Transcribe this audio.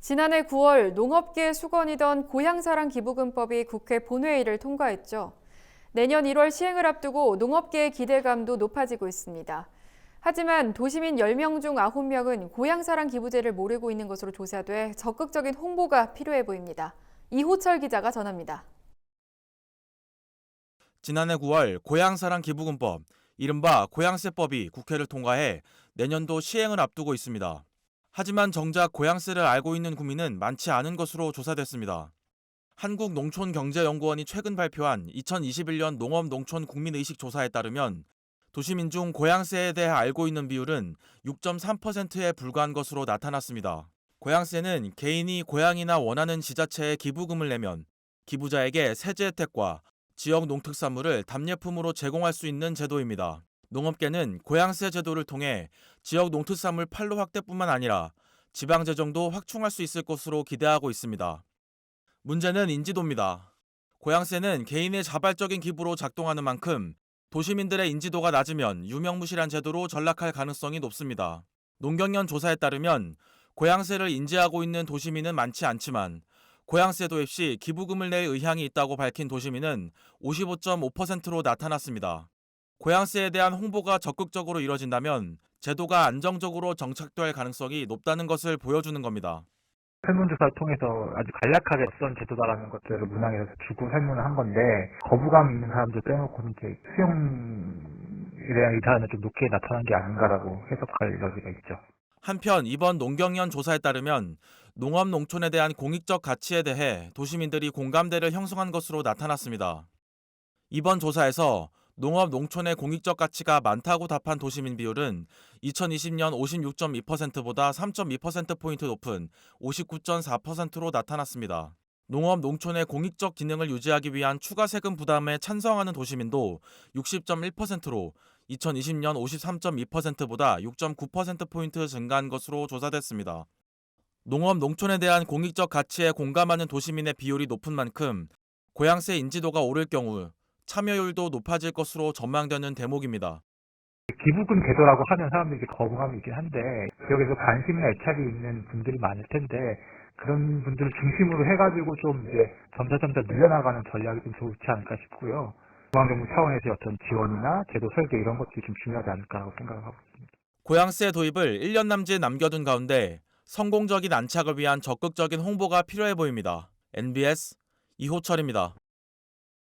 지난해 9월 농업계의 수건이던 고향사랑 기부금법이 국회 본회의를 통과했죠. 내년 1월 시행을 앞두고 농업계의 기대감도 높아지고 있습니다. 하지만 도시민 10명 중 9명은 고향사랑 기부제를 모르고 있는 것으로 조사돼 적극적인 홍보가 필요해 보입니다. 이호철 기자가 전합니다. 지난해 9월 고향사랑 기부금법, 이른바 고향세법이 국회를 통과해 내년도 시행을 앞두고 있습니다. 하지만 정작 고향세를 알고 있는 국민은 많지 않은 것으로 조사됐습니다. 한국농촌경제연구원이 최근 발표한 2021년 농업농촌 국민의식 조사에 따르면 도시민 중 고향세에 대해 알고 있는 비율은 6.3%에 불과한 것으로 나타났습니다. 고향세는 개인이 고향이나 원하는 지자체에 기부금을 내면 기부자에게 세제 혜택과 지역 농특산물을 답례품으로 제공할 수 있는 제도입니다. 농업계는 고향세 제도를 통해 지역 농특산물 판로 확대뿐만 아니라 지방 재정도 확충할 수 있을 것으로 기대하고 있습니다. 문제는 인지도입니다. 고향세는 개인의 자발적인 기부로 작동하는 만큼 도시민들의 인지도가 낮으면 유명무실한 제도로 전락할 가능성이 높습니다. 농경연 조사에 따르면 고향세를 인지하고 있는 도시민은 많지 않지만 고향세 도입 시 기부금을 낼 의향이 있다고 밝힌 도시민은 55.5%로 나타났습니다. 고향세에 대한 홍보가 적극적으로 이뤄진다면 제도가 안정적으로 정착될 가능성이 높다는 것을 보여주는 겁니다. 설문조사를 통해서 아주 간략하게 어떤 제도다라는 것들을 문항에서 주고 설문을 한 건데, 거부감 있는 사람들 빼놓고는 이제 수용에 대한 의사는 좀 높게 나타난 게 아닌가라고 해석할 여지가 있죠. 한편 이번 농경연 조사에 따르면 농업 농촌에 대한 공익적 가치에 대해 도시민들이 공감대를 형성한 것으로 나타났습니다. 이번 조사에서 농업 농촌의 공익적 가치가 많다고 답한 도시민 비율은 2020년 56.2%보다 3.2%포인트 높은 59.4%로 나타났습니다. 농업 농촌의 공익적 기능을 유지하기 위한 추가 세금 부담에 찬성하는 도시민도 60.1%로 2020년 53.2%보다 6.9%포인트 증가한 것으로 조사됐습니다. 농업 농촌에 대한 공익적 가치에 공감하는 도시민의 비율이 높은 만큼 고향세 인지도가 오를 경우 참여율도 높아질 것으로 전망되는 대목입니다. 기부금 제도라고 하면 사람들이 거부감이 있긴 한데, 지역에서 관심이나 애착이 있는 분들이 많을 텐데, 그런 분들을 중심으로 해가지고 좀 이제 점차 늘려나가는 전략이 좀 좋지 않을까 싶고요. 중앙정부 차원에서의 어떤 지원이나 제도 설계 이런 것들이 좀 중요하지 않을까라고 생각을 하고 있습니다. 고향세 도입을 1년 남짓 남겨둔 가운데 성공적인 안착을 위한 적극적인 홍보가 필요해 보입니다. NBS 이호철입니다.